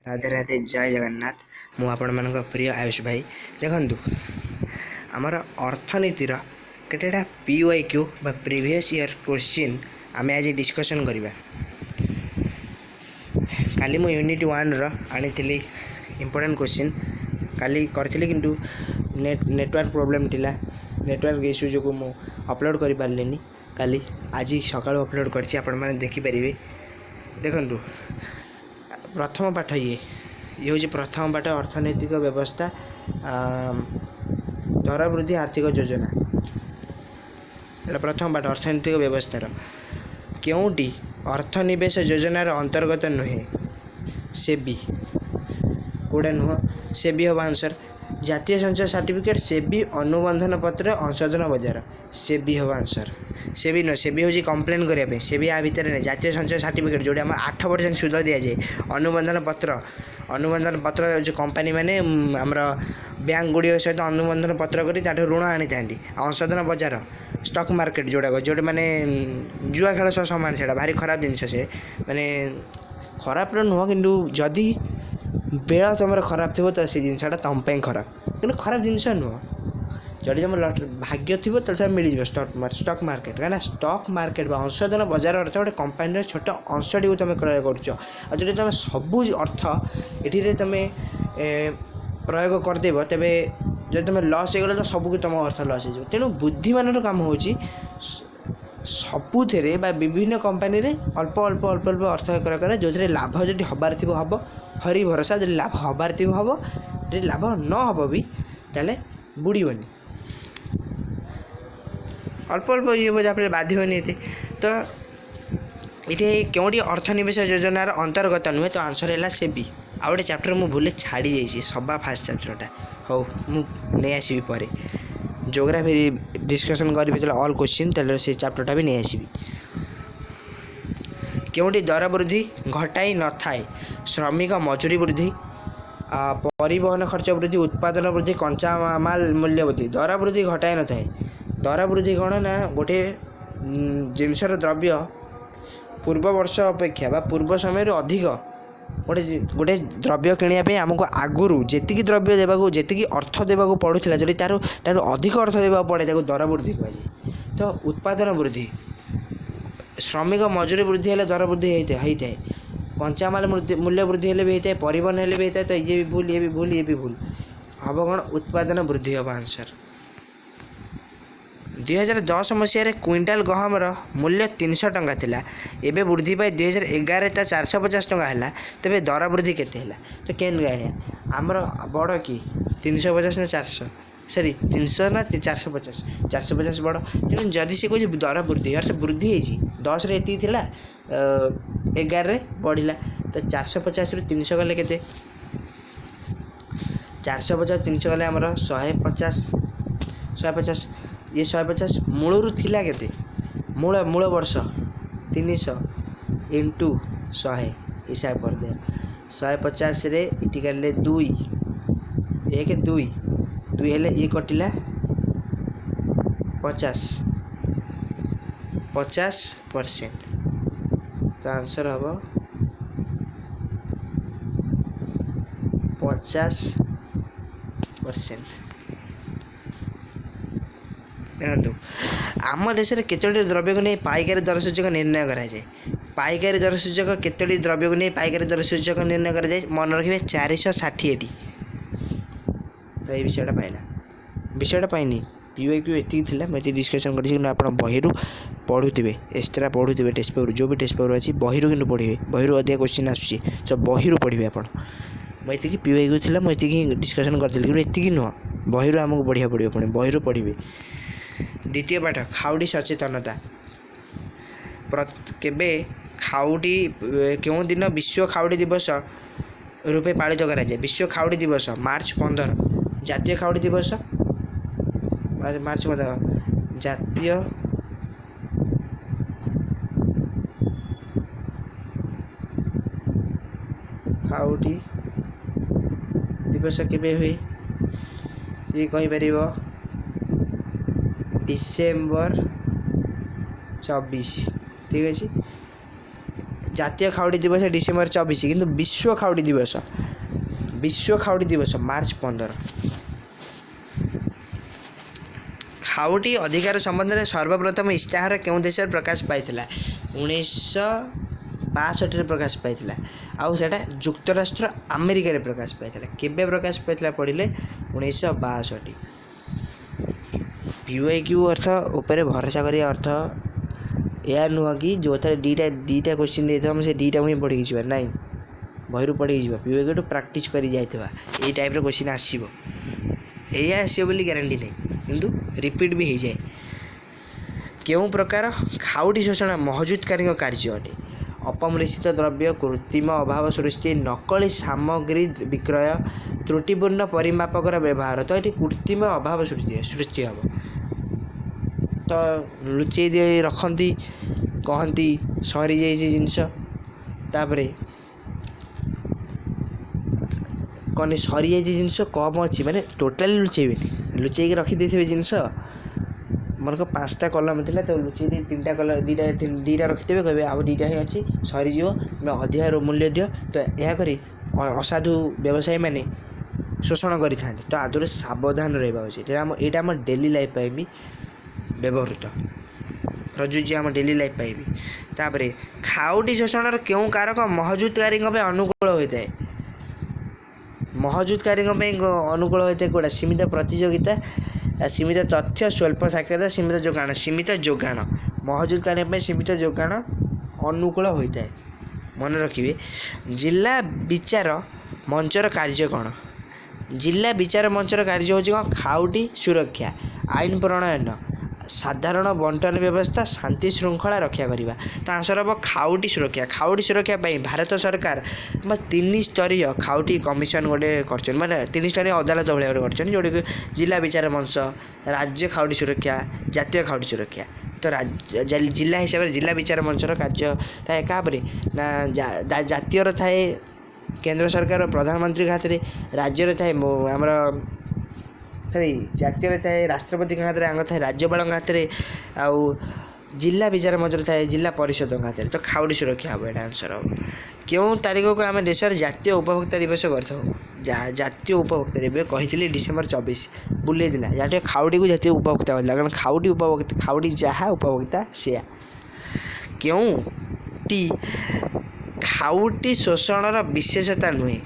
राधे राधे जय जगन्नाथ मु आपण मान प्रिय आयुष भाई देखु आमर अर्थनीतिर केतेटा PYQ बा प्रीवियस ईयर क्वेश्चन आम आज डिस्कसन करवा। काली मु यूनिट 1 रो आनी इंपोर्टेंट क्वेश्चन काली करी किंतु नेटवर्क प्रॉब्लम थिला। नेटवर्क इश्यू जो मु अपलोड कर पार्लेनी काली आज सकाळु अपलोड करछि आपण माने देखि परिबे। देखंतु प्रथम पाठ ये हूँ प्रथम पाठ अर्थनैतिक व्यवस्था दर वृद्धि आर्थिक योजना। एटा प्रथम पाठ अर्थनैतिक व्यवस्था क्योंटी अर्थनिवेश योजनार अंतर्गत नुहे सेबी कौटा नुह सेबी हम आंसर। जातीय संचय सर्टिफिकेट सेबी अनुबंधन पत्र अंशोधन बजार सेबी हम आंसर। सेबी नुह सेबी हूँ कंप्लेन करने सेबी आ भितर नहीं। जातीय संचय सर्टिफिकेट जोटा आम 8% सुध दि जाए अनुबंधन पत्र जो कंपनी मैंने आमर बैंक गुड़िक सहित अनुबंधन पत्र कर ऋण आनी था। अंशोधन बजार स्टॉक मार्केट जोड़ा जो मैंने जुआ खेल सह सामान से भारी खराब जिनस से मैंने खराब नुह कि जदि बेला तुम खराब थी तो से जिनसा तुम खराब कि खराब जिनस नुह। जदि तुम भाग्य थी तो मिल जाए स्टॉक मार्केट कहीं स्टॉक मार्केट अंशोधन बजार अर्थ गोटे कंपानी छोट अंशटी को तुम क्रय कर तुम सबू अर्थ ये तुम प्रयोग करदेव तेरे जब तुम लॉस हो तो सबको तुम अर्थ लॉस हो। तेणु बुद्धिमान काम हो सबुथे विभिन्न कंपानी अल्प अल्प अल्प अल्प अर्थ क्रय कर जो लाभ जब हबार थी हम हरि भरोसा जब लाभ हबार थी हम जब लाभ न हम भी ताले बुड़बनी अल्प अल्प ये जहाँ बाधिबनी तो ये क्योंटी अर्थनिवेश योजनार अंतर्गत नुहे तो आंसर है सेबी। आ गए चैप्टर मुझे भूल छाड़ी जाइए सभा फास्ट चैप्टरटा हो नहीं आसबि पर जोग्राफी डिस्कसन करी चलो ऑल क्वेश्चन तेल से चैप्टरटा भी नहीं आसबि। क्योंटी दर वृद्धि घटाई न थाए श्रमिक मजूरी वृद्धि परिवहन खर्च वृद्धि उत्पादन वृद्धि कंचा माल मूल्य वृद्धि दर वृद्धि घटाई न थाए। दर वृद्धि कौन ना गोटे जिनसर द्रव्य पूर्व वर्ष अपेक्षा बा पूर्व समय अधिक गोटे गोटे द्रव्य किणापी आमको आगुरी जी द्रव्य देवाक जी अर्थ देवाक पड़ूला जब तार अधिक अर्थ देवा पड़े दर वृद्धि कहुए। तो उत्पादन वृद्धि श्रमिक मजूरी वृद्धि है दर वृद्धि होता है कंचा माल मूल्य वृद्धि भी होता है परिवहन भी होता है। तो ये भी भूल ये भी भूल ये भी भूल हम कौन उत्पादन वृद्धि हम आंसर। 2010 मसीह क्विंटाल गहमर मूल्य 300 टंका थिला एबे वृद्धि पाई 2011 ता 450 टंका है। तेरे दर वृद्धि केते है तो केन गाड़िया आमर बड़ कि 350 ना 400 सॉरी 300 ना 450 450 बड़। तेणु जदि से कहे दर वृद्धि अर्थात वृद्धि होती 10 रे एति थिला 11 रे बढ़िला तो 450 रु 300 गले केते 450 300 गले आमर 150 ये 150 मूलरू थिला केते मूल मूल वर्ष 300 इंटू 100 हिसाब कर दे 150 रे इटी गले 2 1 2 2 हेले ये कटिला 50% तो आंसर हम 50%। देखो आम देश में केतोटी द्रव्य को नहीं पाइकारी दर सूचक निर्णय कराए। पाइकारी दर सूचक केतोटी द्रव्य को नहीं पाइकारी दर सूचक निर्णय कराए मन रखिए 460टी। तो ये विषयटा पाइला विषयटा पाइनी PYQ एति थिला मैं डिस्कसन कर आप बही पढ़ुवे एक्सट्रा पढ़ुवे टेस्ट पेपर जो भी टेस्ट पेपर अच्छी बही कि पढ़े बही अधिक क्वेश्चन आसूँ तो बही पढ़े आप मुझे PYQ थी मुझे डिस्कसन करी कि नुह बही आमको बढ़िया पड़े पुणी बही पढ़े। द्वितीय पाठ खाउटी सचेतनता केबे खाउटी क्यों दिन विश्व खाउटी दिवस रूपे पालित कराए। विश्व खाउटी दिवस मार्च 15 जातीय खाउटी दिवस मार्च 15 जातीय खाउटी दिवस केबे हुए ये कहि परिबो डिसेम्बर 24 ठीक अच्छे ଜାତୀୟ ଖାଉଟି ଦିବସ ଡିସେମ୍ବର 24 କିନ୍ତୁ ବିଶ୍ୱ ଖାଉଟି ଦିବସ ମାର୍ଚ୍ଚ 15। ଖାଉଟି ଅଧିକାର ସମ୍ବନ୍ଧରେ ସର୍ବପ୍ରଥମ ଇସ୍ତାହାର କେଉଁ ଦେଶରେ ପ୍ରକାଶ ପାଇଥିଲା? 1962ରେ ପ୍ରକାଶ ପାଇଥିଲା। ଆଉ ସେଇଟା ଯୁକ୍ତରାଷ୍ଟ୍ର ଆମେରିକାରେ ପ୍ରକାଶ ପାଇଥିଲା। କେବେ ପ୍ରକାଶ ପାଇଥିଲା ପଢ଼ିଲେ? 1962। PYQ ଅର୍ଥ ଉପରେ ଭରସା କରିବା ଅର୍ଥ ଏହା ନୁହଁ କି ଯେଉଁଥିରେ ଦୁଇଟା କ୍ୱେଶ୍ଚିନ୍ ଦେଇଥିବ ଆମେ ସେ ଦୁଇଟାକୁ ହିଁ ପଢ଼ିକି ଯିବା, ନାଇଁ ବହିରୁ ପଢ଼ିକି ଯିବା। PYQଠୁ ପ୍ରାକ୍ଟିସ୍ କରି ଯାଇଥିବା ଏଇ ଟାଇପ୍ର କ୍ୱେଶ୍ଚିନ୍ ଆସିବ। ଏଇଆ ଆସିବ ବୋଲି ଗ୍ୟାରେଣ୍ଟି ନାହିଁ, କିନ୍ତୁ ରିପିଟ୍ ବି ହେଇଯାଏ। କେଉଁ ପ୍ରକାର ଖାଉଟି ଶୋଷଣ ମହଜୁଦକାରୀଙ୍କ କାର୍ଯ୍ୟ ଅଟେ? ଅପମିଶ୍ରିତ ଦ୍ରବ୍ୟ, କୃତ୍ରିମ ଅଭାବ ସୃଷ୍ଟି, ନକଲି ସାମଗ୍ରୀ ବିକ୍ରୟ, ତ୍ରୁଟିପୂର୍ଣ୍ଣ ପରିମାପକର ବ୍ୟବହାର। ତ ଏଠି କୃତ୍ରିମ ଅଭାବ ସୃଷ୍ଟି ହେବ। ତ ଲୁଚେଇ ଦେଇ ରଖନ୍ତି, କହନ୍ତି ସରିଯାଇଛି ଜିନିଷ, ତାପରେ କହନି ସରିଯାଇଛି ଜିନିଷ କମ୍ ଅଛି, ମାନେ ଟୋଟାଲି ଲୁଚେଇବେନି, ଲୁଚେଇକି ରଖିଦେଇଥିବେ ଜିନିଷ। ମନେକର 5ଟା କଲମ ଥିଲା, ତ ଲୁଚେଇ ଦେଇ 3ଟା କଲମ ଦୁଇଟା ରଖିଦେବେ, କହିବେ ଆଉ 2ଟା ହିଁ ଅଛି, ସରିଯିବ, ତୁମେ ଅଧିକା ମୂଲ୍ୟ ଦିଅ। ତ ଏହା କରି ଅସାଧୁ ବ୍ୟବସାୟୀମାନେ ଶୋଷଣ କରିଥାନ୍ତି। ତ ଆଦୌ ସାବଧାନ ରହିବା ଉଚିତ। ଏଇଟା ଆମ ଡେଲି ଲାଇଫ୍ ପାଇଁ ବି ବ୍ୟବହୃତ, ପ୍ରଯୁଜ୍ୟ ଆମ ଡେଲି ଲାଇଫ୍ ପାଇଁ ବି। ତାପରେ ଖାଉଟି ଶୋଷଣର କେଉଁ କାରକ ମହଜୁଦକାରୀଙ୍କ ପାଇଁ ଅନୁକୂଳ ହୋଇଥାଏ? ମହଜୁଦକାରୀଙ୍କ ପାଇଁ ଅନୁକୂଳ ହୋଇଥାଏ କେଉଁଟା? ସୀମିତ ପ୍ରତିଯୋଗିତା, ସୀମିତ ତଥ୍ୟ, ସ୍ୱଳ୍ପ ସାକ୍ଷରତା, ସୀମିତ ଯୋଗାଣ। ମହଜୁଦକାରୀଙ୍କ ପାଇଁ ସୀମିତ ଯୋଗାଣ ଅନୁକୂଳ ହୋଇଥାଏ। ମନେ ରଖିବେ। ଜିଲ୍ଲା ବିଚାର ମଞ୍ଚର କାର୍ଯ୍ୟ କ'ଣ? ଜିଲ୍ଲା ବିଚାର ମଞ୍ଚର କାର୍ଯ୍ୟ ହେଉଛି କ'ଣ? ଖାଉଟି ସୁରକ୍ଷା, ଆଇନ ପ୍ରଣୟନ, ସାଧାରଣ ବଣ୍ଟନ ବ୍ୟବସ୍ଥା, ଶାନ୍ତି ଶୃଙ୍ଖଳା ରକ୍ଷା କରିବା। ତ ଆନ୍ସର୍ ହେବ ଖାଉଟି ସୁରକ୍ଷା। ଖାଉଟି ସୁରକ୍ଷା ପାଇଁ ଭାରତ ସରକାର 3 ସ୍ତରୀୟ ଖାଉଟି କମିଶନ ଗୋଟେ କରିଛନ୍ତି, ମାନେ 3 ସ୍ତରୀୟ ଅଦାଲତ ଭଳିଆ ଗୋଟେ କରିଛନ୍ତି, ଯେଉଁଟାକି ଜିଲ୍ଲା ବିଚାର ମଞ୍ଚ, ରାଜ୍ୟ ଖାଉଟି ସୁରକ୍ଷା, ଜାତୀୟ ଖାଉଟି ସୁରକ୍ଷା। ତ ଜିଲ୍ଲା ହିସାବରେ ଜିଲ୍ଲା ବିଚାର ମଞ୍ଚର କାର୍ଯ୍ୟ ଥାଏ କାହାପରେ? ନା ଜାତୀୟର ଥାଏ କେନ୍ଦ୍ର ସରକାର ପ୍ରଧାନମନ୍ତ୍ରୀଙ୍କ ହାତରେ, ରାଜ୍ୟରେ ଥାଏ ଆମର ଜାତୀୟରେ ଥାଏ ରାଷ୍ଟ୍ରପତିଙ୍କ ହାତରେ, ଥାଏ ରାଜ୍ୟପାଳଙ୍କ ହାତରେ, ଆଉ ଜିଲ୍ଲା ବିଚାର ମଞ୍ଚରେ ଥାଏ ଜିଲ୍ଲା ପରିଷଦଙ୍କ ହାତରେ। ତ ଖାଉଟି ସୁରକ୍ଷା ହେବ, ଏଇଟା ଆନ୍ସର୍ ହେବ। କେଉଁ ତାରିଖକୁ ଆମେ ଦେଶରେ ଜାତୀୟ ଉପଭୋକ୍ତା ଦିବସ କରିଥାଉ? ଜାତୀୟ ଉପଭୋକ୍ତା ଏବେ କହିଥିଲି ଡିସେମ୍ବର 24 ବୁଲେଇଥିଲା। ଜାତୀୟ ଖାଉଟିକୁ ଜାତୀୟ ଉପଭୋକ୍ତା କହିଥିଲା, କାରଣ ଖାଉଟି ଯାହା ଉପଭୋକ୍ତା ସେୟା। କେଉଁଟି ଖାଉଟି ଶୋଷଣର ବିଶେଷତା ନୁହେଁ?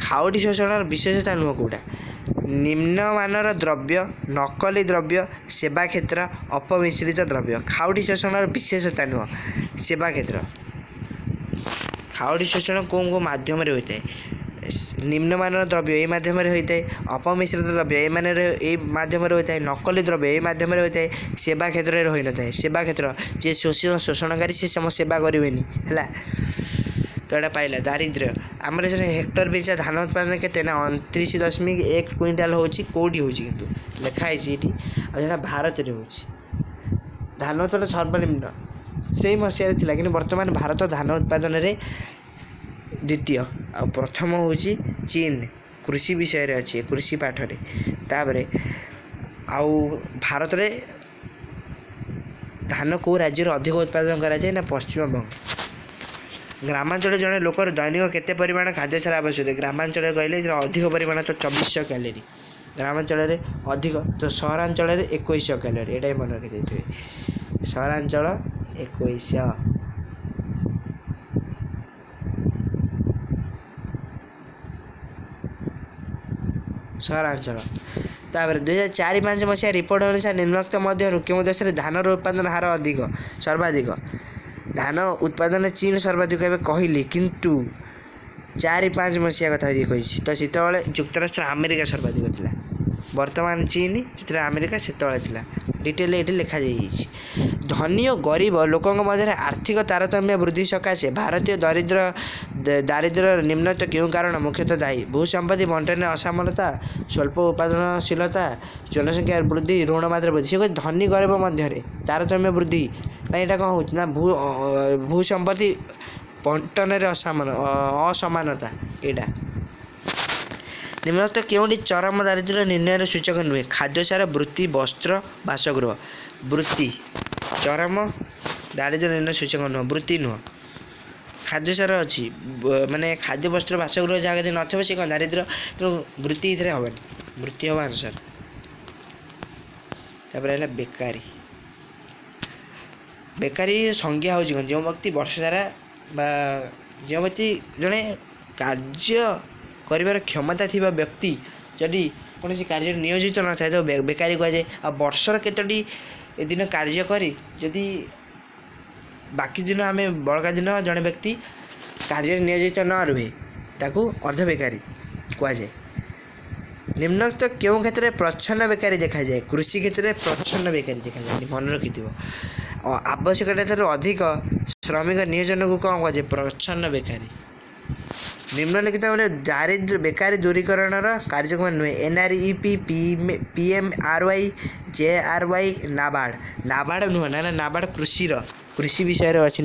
ଖାଉଟି ଶୋଷଣର ବିଶେଷତା ନୁହଁ କେଉଁଟା? ନିମ୍ନମାନର ଦ୍ରବ୍ୟ, ନକଲି ଦ୍ରବ୍ୟ, ସେବା କ୍ଷେତ୍ର, ଅପମିଶ୍ରିତ ଦ୍ରବ୍ୟ। ଖାଉଟି ଶୋଷଣର ବିଶେଷତା ନୁହଁ ସେବା କ୍ଷେତ୍ର। ଖାଉଟି ଶୋଷଣ କେଉଁ ମାଧ୍ୟମରେ ହୋଇଥାଏ? ନିମ୍ନମାନର ଦ୍ରବ୍ୟ ଏଇ ମାଧ୍ୟମରେ ହୋଇଥାଏ, ଅପମିଶ୍ରିତ ଦ୍ରବ୍ୟ ଏଇ ମାଧ୍ୟମରେ ହୋଇଥାଏ, ନକଲି ଦ୍ରବ୍ୟ ଏଇ ମାଧ୍ୟମରେ ହୋଇଥାଏ, ସେବା କ୍ଷେତ୍ରରେ ହୋଇନଥାଏ। ସେବା କ୍ଷେତ୍ର ଯିଏ ଶୋଷଣକାରୀ ସେ ସମ ସେବା କରିବେନି, ହେଲା। ତ ଏଇଟା ପାଇଲା। ଦାରିଦ୍ର୍ୟ ଆମର ଏଠାରେ ହେକ୍ଟର ପିଛା ଧାନ ଉତ୍ପାଦନ କେତେ? ନା 29.1 କୁଇଣ୍ଟାଲ ହେଉଛି। କେଉଁଠି ହେଉଛି କିନ୍ତୁ ଲେଖା ହେଇଛି ଏଇଠି, ଆଉ ସେଇଟା ଭାରତରେ ହେଉଛି। ଧାନ ଉତ୍ପାଦନ ସର୍ବନିମ୍ନ ସେଇ ମସିହାରେ ଥିଲା, କିନ୍ତୁ ବର୍ତ୍ତମାନ ଭାରତ ଧାନ ଉତ୍ପାଦନରେ ଦ୍ୱିତୀୟ, ଆଉ ପ୍ରଥମ ହେଉଛି ଚୀନ। କୃଷି ବିଷୟରେ ଅଛି, କୃଷି ପାଠରେ। ତାପରେ ଆଉ ଭାରତରେ ଧାନ କେଉଁ ରାଜ୍ୟରେ ଅଧିକ ଉତ୍ପାଦନ କରାଯାଏ? ନା ପଶ୍ଚିମବଙ୍ଗ। ଗ୍ରାମାଞ୍ଚଳରେ ଜଣେ ଲୋକର ଦୈନିକ କେତେ ପରିମାଣ ଖାଦ୍ୟସାର ଆବଶ୍ୟକ? ଗ୍ରାମାଞ୍ଚଳରେ କହିଲେ ଅଧିକ ପରିମାଣ ତ 2400 କ୍ୟାଲୋରି, ଗ୍ରାମାଞ୍ଚଳରେ ଅଧିକ, ତ ସହରାଞ୍ଚଳରେ 2100 କ୍ୟାଲୋରି। ଏଇଟା ବି ମନେ ରଖିଦେଇଥିବେ, ସହରାଞ୍ଚଳ 2100। ସହରାଞ୍ଚଳ। ତାପରେ 2004-05 ମସିହା ରିପୋର୍ଟ ଅନୁସାରେ ନିମ୍ନୋକ୍ତ ମଧ୍ୟରୁ କେଉଁ ଦେଶରେ ଧାନର ଉତ୍ପାଦନ ହାର ସର୍ବାଧିକ? ଧାନ ଉତ୍ପାଦନରେ ଚୀନ ସର୍ବାଧିକ ଏବେ କହିଲି, କିନ୍ତୁ 2004-05 ମସିହା କଥା କହିଛି। ତ ସେତେବେଳେ ଯୁକ୍ତରାଷ୍ଟ୍ର ଆମେରିକା ସର୍ବାଧିକ ଥିଲା। ବର୍ତ୍ତମାନ ଚୀନ, ଯେତେବେଳେ ଆମେରିକା ସେତେବେଳେ ଥିଲା। ଡିଟେଲ୍ ଏଇଠି ଲେଖାଯାଇଛି। ଧନୀ ଓ ଗରିବ ଲୋକଙ୍କ ମଧ୍ୟରେ ଆର୍ଥିକ ତାରତମ୍ୟ ବୃଦ୍ଧି ସକାଶେ ଭାରତୀୟ ଦାରିଦ୍ର୍ୟର ନିମ୍ନତ୍ୱ କେଉଁ କାରଣ ମୁଖ୍ୟତଃ ଦାୟୀ? ଭୂସମ୍ପତ୍ତି ବଣ୍ଟନରେ ଅସମାନତା, ସ୍ୱଳ୍ପ ଉତ୍ପାଦନଶୀଳତା, ଜନସଂଖ୍ୟା ବୃଦ୍ଧି, ଋଣ ମାତ୍ରା ବୃଦ୍ଧି। ସେ କହୁଛି ଧନୀ ଗରିବ ମଧ୍ୟରେ ତାରତମ୍ୟ ବୃଦ୍ଧି ପାଇଁ ଏଇଟା କ'ଣ ହେଉଛି? ନା ଭୂସମ୍ପତ୍ତି ବଣ୍ଟନରେ ଅସମାନତା। ଏଇଟା ନିମ୍ନୋକ୍ତ କେଉଁଟି ଚରମ ଦାରିଦ୍ର୍ୟ ନିର୍ଣ୍ଣୟର ସୂଚକ ନୁହେଁ? ଖାଦ୍ୟସାର, ବୃତ୍ତି, ବସ୍ତ୍ର, ବାସଗୃହ। ବୃତ୍ତି ଚରମ ଦାରିଦ୍ର୍ୟ ନିର୍ଣ୍ଣୟ ସୂଚକ ନୁହଁ, ବୃତ୍ତି ନୁହଁ। ଖାଦ୍ୟସାର ଅଛି ମାନେ ଖାଦ୍ୟ ବସ୍ତ୍ର ବାସଗୃହ ଯାହା ଯଦି ନଥିବ ସେ କ'ଣ ଦାରିଦ୍ର୍ୟ, ତେଣୁ ବୃତ୍ତି ଏଥିରେ ହେବନି, ବୃତ୍ତି ହେବ ଆନ୍ସର୍। ତାପରେ ହେଲା ବେକାରୀ। ବେକାରୀ ସଂଜ୍ଞା ହେଉଛି କ'ଣ? ଯେଉଁ ବ୍ୟକ୍ତି ବର୍ଷ ସାରା ବା ଯେଉଁ ବ୍ୟକ୍ତି ଜଣେ କାର୍ଯ୍ୟ କରିବାର କ୍ଷମତା ଥିବା ବ୍ୟକ୍ତି ଯଦି କୌଣସି କାର୍ଯ୍ୟରେ ନିୟୋଜିତ ନଥାଏ ତ ବେକାରୀ କୁହାଯାଏ। ଆଉ ବର୍ଷର କେତୋଟି ଦିନ କାର୍ଯ୍ୟ କରି ଯଦି ବାକି ଦିନ ଆମେ ବଳକା ଦିନ ଜଣେ ବ୍ୟକ୍ତି କାର୍ଯ୍ୟରେ ନିୟୋଜିତ ନ ରୁହେ ତାକୁ ଅର୍ଦ୍ଧ ବେକାରୀ କୁହାଯାଏ। ନିମ୍ନୋକ୍ତ କେଉଁ କ୍ଷେତ୍ରରେ ପ୍ରଚ୍ଛନ୍ନ ବେକାରୀ ଦେଖାଯାଏ? କୃଷି କ୍ଷେତ୍ରରେ ପ୍ରଚ୍ଛନ୍ନ ବେକାରୀ ଦେଖାଯାଏ, ମନେ ରଖିଥିବ। ଆବଶ୍ୟକତାଠାରୁ ଅଧିକ ଶ୍ରମିକ ନିୟୋଜନକୁ କ'ଣ କୁହାଯାଏ? ପ୍ରଚ୍ଛନ୍ନ ବେକାରୀ। ନିମ୍ନଲିଖିତ ଭାବରେ ଦାରିଦ୍ର୍ୟ ବେକାରୀ ଦୂରୀକରଣର କାର୍ଯ୍ୟକ୍ରମ ନୁହେଁ। NREP, PMRY, JRY, NABARD. NABARD ନୁହଁ ନା, ନାବାର୍ଡ଼ କୃଷି ବିଷୟରେ ଅଛି।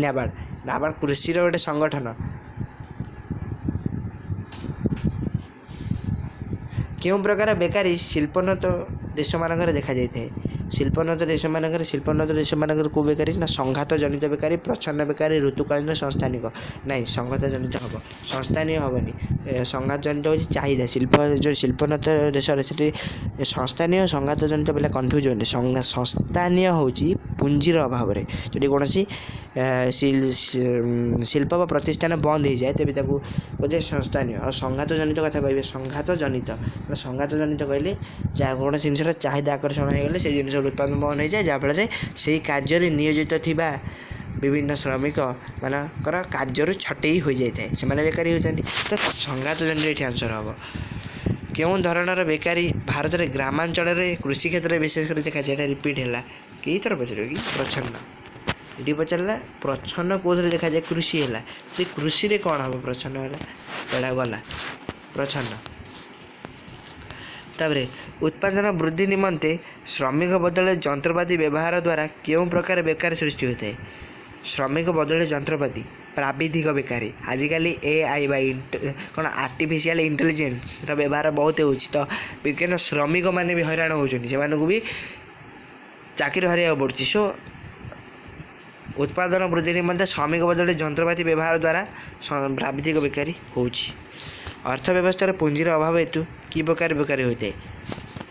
ନାବାର୍ଡ଼ କୃଷିର ଗୋଟେ ସଂଗଠନ। କେଉଁ ପ୍ରକାର ବେକାରୀ ଶିଳ୍ପୋନ୍ନତ ଦେଶମାନଙ୍କରେ ଦେଖାଯାଇଥାଏ? ଶିଳ୍ପୋନ୍ନତ ଦେଶମାନଙ୍କରେ କେଉଁ ବେକାରୀ? ନା ସଂଘାତ ଜନିତ ବେକାରୀ, ପ୍ରଚ୍ଛନ୍ନ ବେକାରୀ, ଋତୁକାଳୀନ, ସଂସ୍ଥାନିକ। ନାଇଁ, ସଂଘାତ ଜନିତ ହେବ, ସଂସ୍ଥାନୀୟ ହେବନି। ସଂଘାତ ଜନିତ ହେଉଛି ଚାହିଦା। ଯେଉଁ ଶିଳ୍ପୋନ୍ନତ ଦେଶରେ ସେଠି ସଂସ୍ଥାନୀୟ ସଂଘାତ ଜନିତ ପିଲା କନଫ୍ୟୁଜ୍ ହୁଅନ୍ତି। ସଂସ୍ଥାନୀୟ ହେଉଛି ପୁଞ୍ଜିର ଅଭାବରେ ଯଦି କୌଣସି ଶିଳ୍ପ ବା ପ୍ରତିଷ୍ଠାନ ବନ୍ଦ ହୋଇଯାଏ ତେବେ ତାକୁ ବୋଧେ ସଂସ୍ଥାନୀୟ। ଆଉ ସଂଘାତ ଜନିତ କଥା କହିବେ, ସଂଘାତ ଜନିତ କହିଲେ ଯାହା କୌଣସି ଜିନିଷର ଚାହିଦା ଆକର୍ଷଣ ହୋଇଗଲେ ସେହି ଜିନିଷର ଉତ୍ପାଦନ ବନ୍ଦ ହୋଇଯାଏ, ଯାହାଫଳରେ ସେହି କାର୍ଯ୍ୟରେ ନିୟୋଜିତ ଥିବା ବିଭିନ୍ନ ଶ୍ରମିକ ମାନଙ୍କର କାର୍ଯ୍ୟରୁ ଛଟେଇ ହୋଇଯାଇଥାଏ, ସେମାନେ ବେକାରୀ ହୋଇଥାନ୍ତି। ତ ସଂଘାତ ଜନିତ ଏଠି ଆନ୍ସର୍ ହେବ। କେଉଁ ଧରଣର ବେକାରୀ ଭାରତରେ ଗ୍ରାମାଞ୍ଚଳରେ କୃଷି କ୍ଷେତ୍ରରେ ବିଶେଷ କରି ଦେଖାଯାଏ? ଏଇଟା ରିପିଟ୍ ହେଲା, କେଇଥର ପଚାରିବ କି? ପ୍ରଚ୍ଛନ୍ନ। ଏଠି ପଚାରିଲା ପ୍ରଚ୍ଛନ୍ନ କେଉଁଥିରେ ଦେଖାଯାଏ? କୃଷି ହେଲା, ସେ କୃଷିରେ କ'ଣ ହେବ? ପ୍ରଚ୍ଛନ୍ନ ହେଲା, ଏଇଟା ଗଲା ପ୍ରଚ୍ଛନ୍ନ। ତାପରେ ଉତ୍ପାଦନ ବୃଦ୍ଧି ନିମନ୍ତେ ଶ୍ରମିକ ବଦଳରେ ଯନ୍ତ୍ରପାତି ବ୍ୟବହାର ଦ୍ୱାରା କେଉଁ ପ୍ରକାର ବେକାରୀ ସୃଷ୍ଟି ହୋଇଥାଏ? ଶ୍ରମିକ ବଦଳରେ ଯନ୍ତ୍ରପାତି, ପ୍ରାବିଧିକ ବେକାରୀ। ଆଜିକାଲି AI ବା କ'ଣ ଆର୍ଟିଫିସିଆଲ ଇଣ୍ଟେଲିଜେନ୍ସର ବ୍ୟବହାର ବହୁତ ହେଉଛି, ତ ବିଜ୍ଞାନ ଶ୍ରମିକମାନେ ବି ହଇରାଣ ହେଉଛନ୍ତି, ସେମାନଙ୍କୁ ବି ଚାକିରି ହରାଇବାକୁ ପଡ଼ୁଛି। ସୋ ଉତ୍ପାଦନ ବୃଦ୍ଧି ନିମନ୍ତେ ଶ୍ରମିକ ବଦଳରେ ଯନ୍ତ୍ରପାତି ବ୍ୟବହାର ଦ୍ୱାରା ପ୍ରାବିଧିକ ବେକାରୀ ହେଉଛି। ଅର୍ଥ ବ୍ୟବସ୍ଥାରେ ପୁଞ୍ଜିର ଅଭାବ ହେତୁ କି ପ୍ରକାର ବେକାରୀ ହୋଇଥାଏ?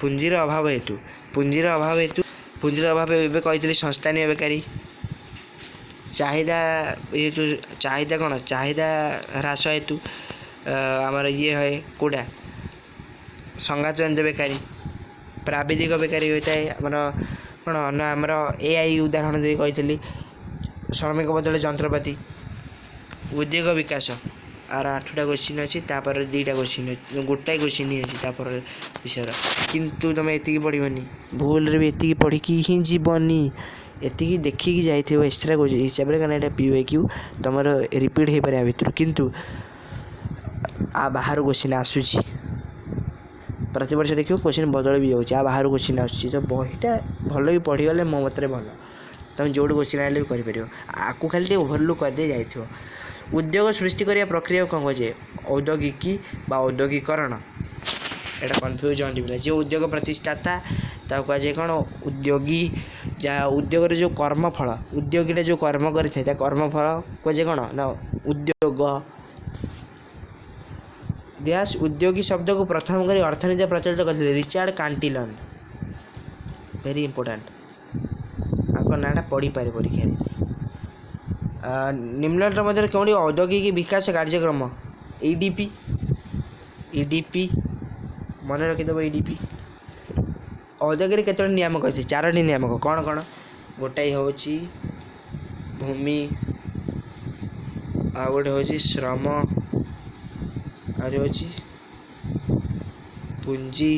ପୁଞ୍ଜିର ଅଭାବ ହେତୁ ଏବେ କହିଥିଲି ସଂସ୍ଥାନୀୟ ବେକାରୀ। ଚାହିଦା କ'ଣ? ଚାହିଦା ହ୍ରାସ ହେତୁ ଆମର ହୁଏ କେଉଁଟା? ସଂଘାତ ଜନିତ ବେକାରୀ। ପ୍ରାବିଧିକ ବେକାରୀ ହୋଇଥାଏ ଆମର କ'ଣ ନା, ଆମର AI ଉଦାହରଣ ଦେଇ କହିଥିଲି, ଶ୍ରମିକ ବଦଳରେ ଯନ୍ତ୍ରପାତି। ଉଦ୍ୟୋଗ ବିକାଶ, ଆର 8ଟା କୋଶ୍ଚିନ୍ ଅଛି, ତାପରେ 2ଟା କୋଶ୍ଚିନ୍ ଅଛି, ଗୋଟାଏ କୋଶ୍ଚିନ୍ ଅଛି ତାପରେ ବିଷୟର, କିନ୍ତୁ ତୁମେ ଏତିକି ପଢ଼ିବନି, ଭୁଲରେ ବି ଏତିକି ପଢ଼ିକି ହିଁ ଯିବନି, ଏତିକି ଦେଖିକି ଯାଇଥିବ ଏକ୍ସଟ୍ରା ହିସାବରେ, କାରଣ ଏଇଟା PYQ ତୁମର ରିପିଟ୍ ହୋଇପାରେ ଆ ଭିତରୁ, କିନ୍ତୁ ବାହାରୁ କୋଶ୍ଚିନ୍ ଆସୁଛି, ପ୍ରତିବର୍ଷ ଦେଖିବ କୋଶ୍ଚିନ୍ ବଦଳି ବି ଯାଉଛି, ବାହାରୁ କୋଶ୍ଚିନ୍ ଆସୁଛି। ତ ବହିଟା ଭଲକି ପଢ଼ିଗଲେ ମୋ ମତରେ ଭଲ, ତୁମେ ଯେଉଁଠି କୋଶ୍ଚିନ୍ ଆଣିଲେ ବି କରିପାରିବ। ଆକୁ ଖାଲି ଟିକେ ଓଭରଲୁକ୍ କରିଦେଇ ଯାଇଥିବ। ଉଦ୍ୟୋଗ ସୃଷ୍ଟି କରିବା ପ୍ରକ୍ରିୟାକୁ କ'ଣ କୁହାଯାଏ? ଔଦ୍ୟୋଗିକୀ ବା ଔଦ୍ୟୋଗିକରଣ। ଏଇଟା କନଫ୍ୟୁଜ୍ ହୁଅନ୍ତି ପିଲା। ଯେଉଁ ଉଦ୍ୟୋଗ ପ୍ରତିଷ୍ଠାତା ତାକୁ କୁହାଯାଏ କ'ଣ? ଉଦ୍ୟୋଗୀ। ଯାହା ଉଦ୍ୟୋଗରେ ଯେଉଁ କର୍ମଫଳ, ଉଦ୍ୟୋଗୀଟା ଯେଉଁ କର୍ମ କରିଥାଏ ତା କର୍ମଫଳ କୁହାଯାଏ କ'ଣ? ନା ଉଦ୍ୟୋଗ। ଉଦ୍ୟୋଗୀ ଶବ୍ଦକୁ ପ୍ରଥମ କରି ଅର୍ଥନୀତି ପ୍ରଚଳିତ କରିଥିଲେ ରିଚାର୍ଡ଼ କାଣ୍ଟିଲନ୍। ଭେରି ଇମ୍ପୋର୍ଟାଣ୍ଟ, ଆଙ୍କ ନାଁଟା ପଢ଼ିପାରେ ପରୀକ୍ଷାରେ। ନିମ୍ନଲିଖିତ ମଧ୍ୟରେ କେଉଁଠି ଔଦ୍ୟୋଗିକ ବିକାଶ କାର୍ଯ୍ୟକ୍ରମ? EDP ମନେ ରଖିଦେବ। EDP। ଔଦ୍ୟୋଗିକରେ କେତୋଟି ନିୟାମକ ଅଛି? 4ଟି ନିୟାମକ। କ'ଣ? ଗୋଟାଏ ହେଉଛି ଭୂମି, ଆଉ ଗୋଟେ ହେଉଛି ଶ୍ରମ, ଆଉ ହେଉଛି ପୁଞ୍ଜି,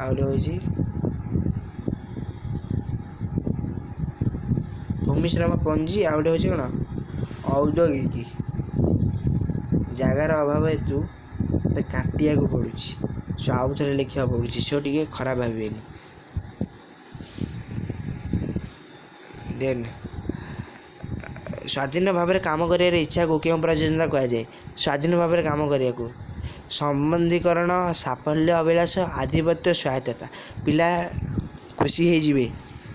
ଆଉ ଗୋଟେ ହେଉଛି ଭୂମି, ଶ୍ରମ, ପୁଞ୍ଜି, ଆଉ ଗୋଟେ ହେଉଛି କ'ଣ? ଔଦ୍ୟୋଗିକ। ଜାଗାର ଅଭାବ ହେତୁ କାଟିବାକୁ ପଡ଼ୁଛି, ସୋ ଆଉ ଥରେ ଲେଖିବାକୁ ପଡ଼ୁଛି, ସୋ ଟିକେ ଖରାପ ଭାବିବେନି। ଦେନ୍ ସ୍ୱାଧୀନ ଭାବରେ କାମ କରିବାର ଇଚ୍ଛାକୁ କେଉଁ ପ୍ରଯୋଜନା କୁହାଯାଏ? ସ୍ୱାଧୀନ ଭାବରେ କାମ କରିବାକୁ। ସମ୍ବନ୍ଧୀକରଣ, ସାଫଲ୍ୟ ଅଭିଳାଷ, ଆଧିପତ୍ୟ, ସ୍ୱାୟତ୍ତତା। ପିଲା ଖୁସି ହେଇଯିବେ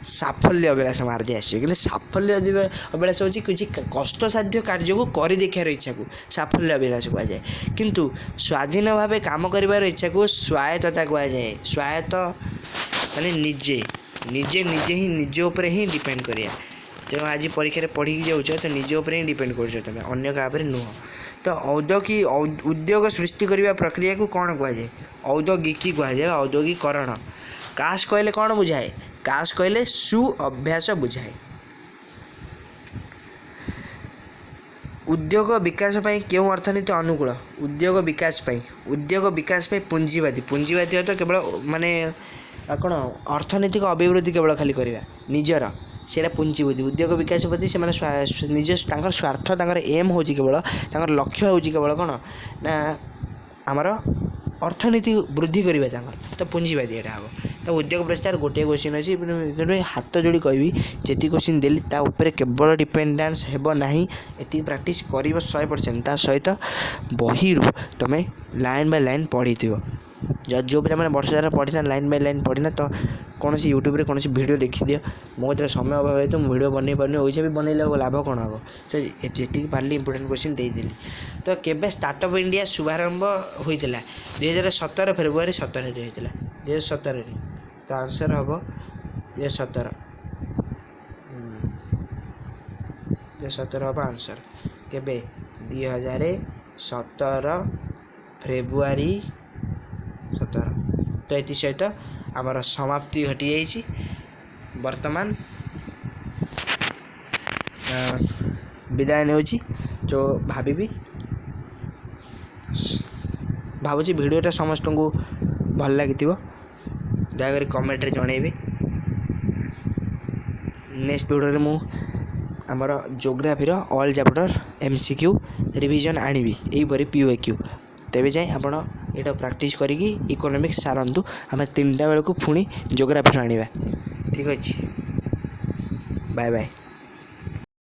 साफल्य अभिलाष मार्दी आसो कि साफल्य अभिलाष हूँ किसी कष्टसाध्य कार्य को कर देखार इच्छा को साफल्य अभिलाष कहुए किंतु स्वाधीन भाव काम कर इच्छा को स्वायत्तता कहुए स्वायत्त माने निजे निजे निजे ही निज उपर ही डिपेंड करिया जो आज परीक्षा पढ़ी जाऊँ तो निज उपर ही डिपेंड कर तुम अन्य क्या नुह तो उद्योग सृष्टि करने प्रक्रिया को कौन कहुए औद्योगिकी कहुए औद्योगिकरण काश कहले कौन बुझाए काश कहले सु अभ्यास बुझाए उद्योग विकास पाई क्यों अर्थनीति अनुकूल उद्योग विकास पाई पुंजीवादी पुंजीवादी तो केवल माने कौन अर्थनैतिक अभिवृद्धि केवल खाली करवा निजर से पुंजीवादी उद्योग विकास प्रति से निज स्वार्थ एम हो केवल लक्ष्य हो केवल कौन ना आमर अर्थनीति वृद्धि करवा तो पुंजीवादी यहाँ हम तो उद्योग प्रस्ताव गोटे क्वेश्चन अच्छी हाथ जोड़ी कहबी जी क्वेश्चन देली केवल डिपेंडेंस हेब ना ये प्राक्ट कर 100% सहित बही तुम लाइन बाय लाइन पढ़ी थो जो मैंने वर्ष सारा पढ़ी लाइन बाय लाइन पढ़ी तो कौन यूट्यूब रे कौन वीडियो देखी दियो मो जो समय अभाव है तो वीडियो बन पारे वैसे भी बनइले लाभ कौन हम तो जी पार्ली इंपोर्टेंट क्वेश्चन देदेली तो केबे स्टार्टअप इंडिया शुभारंभ होता 2017 फेब्रुआरी 17 होता 2017 तो आंसर हम 2017 हम आंसर केबे 2017 फेब्रुआरी 17 तो ये सहित आमर समाप्ति घटी जाइए वर्तमान विदाय ने जो भावी भावुँ भिडियोटा समस्त को भल लगी दयाकोरी कमेंट रे जनइबे नेक्स्ट वीडियो मु आमर geography all chapter MCQ revision आनिबी यहीपरी POQ तेबे जाए आपण यहाँ प्रैक्टिस करिकी इकोनॉमिक्स सारंतु आम 3टा बेलू पुणी ज्योग्राफी आनिबा ठीक अच्छे बाय बाय।